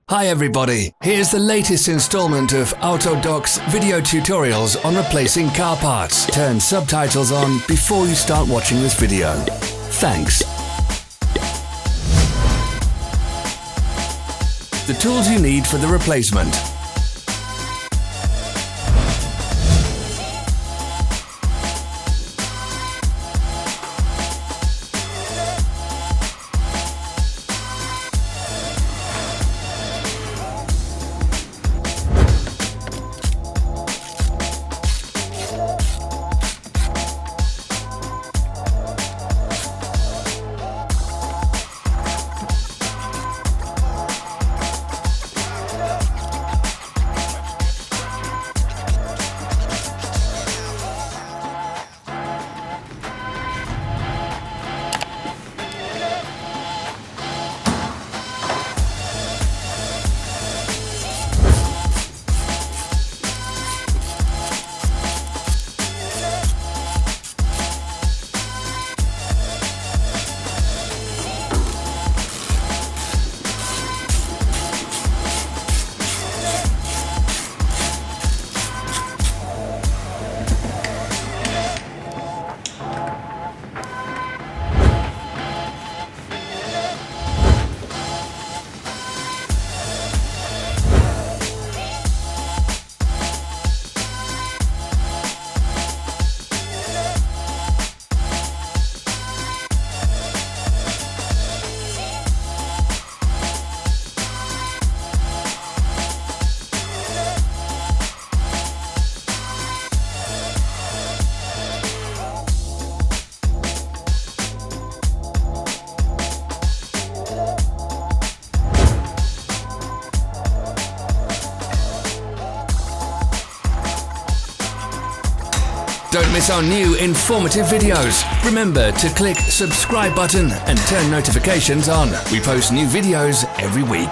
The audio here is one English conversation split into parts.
Hi everybody, here's the latest installment of Autodoc's video tutorials on replacing car parts. Turn subtitles on before you start watching this video. Thanks. The tools you need for the replacement. Don't miss our new informative videos. Remember to click subscribe button and turn notifications on. We post new videos every week.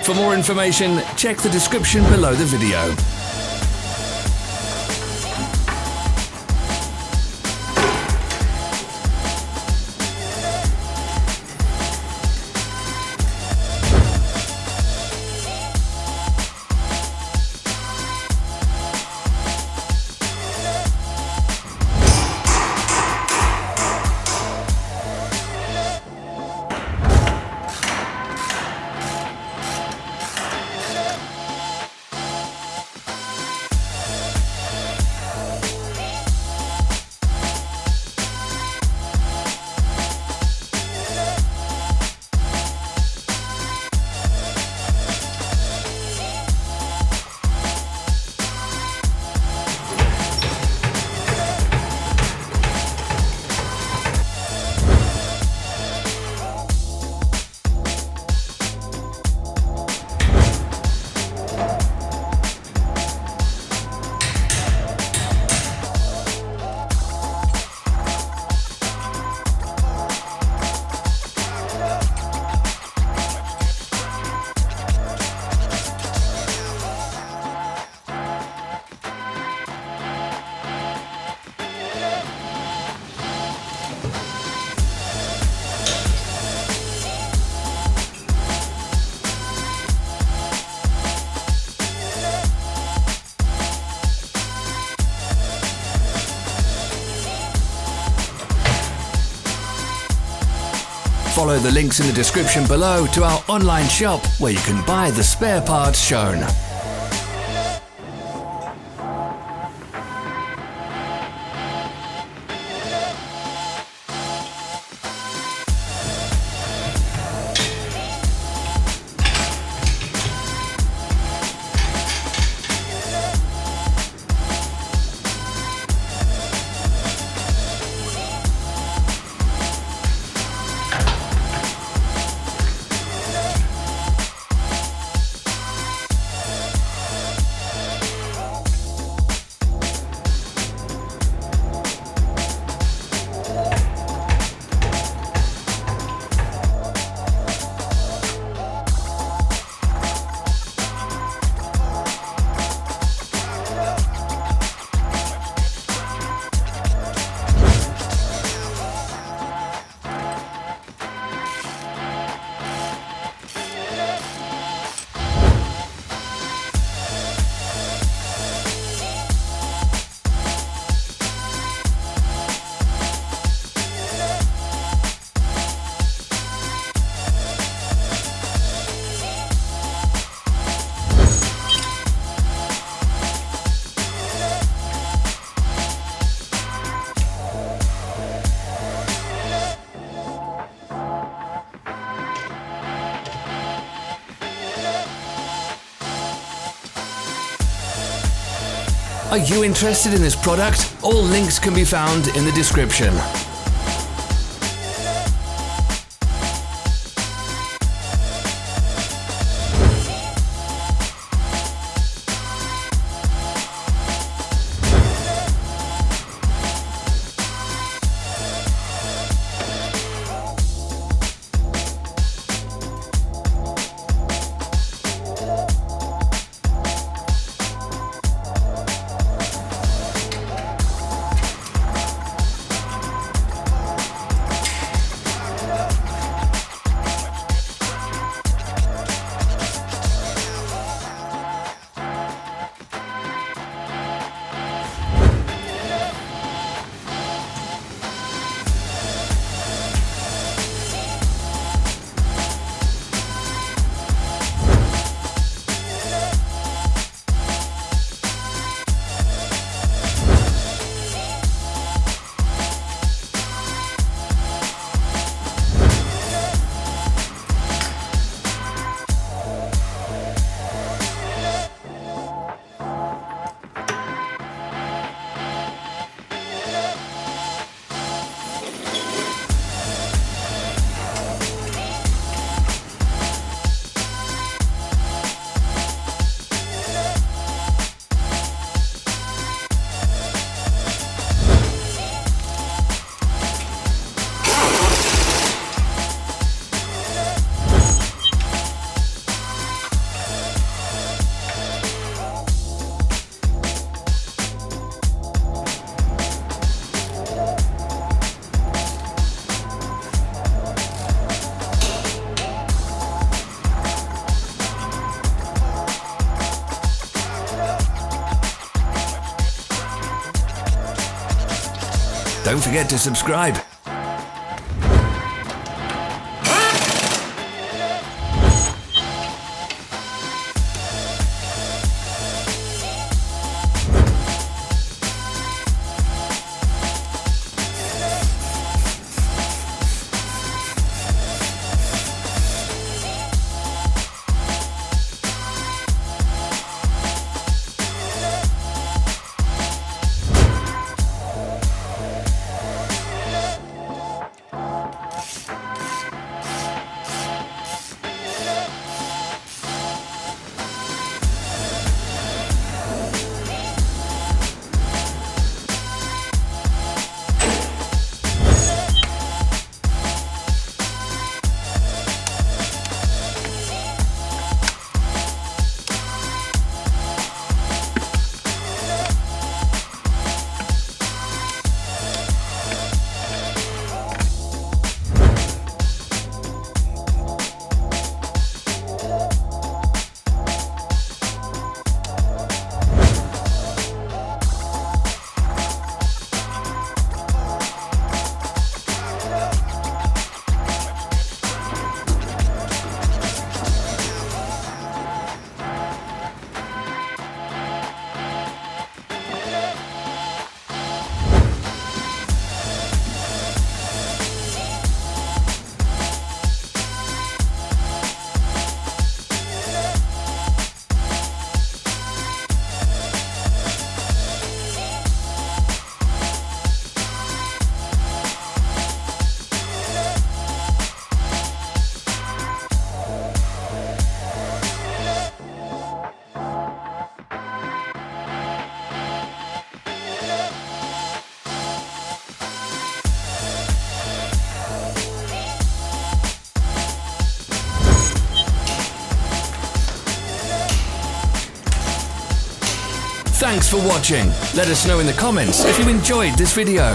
For more information, check the description below the video. Follow the links in the description below to our online shop where you can buy the spare parts shown. Are you interested in this product? All links can be found in the description. Don't forget to subscribe. Thanks for watching. Let us know in the comments if you enjoyed this video.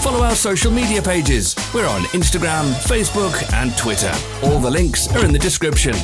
Follow our social media pages. We're on Instagram, Facebook and Twitter. All the links are in the description.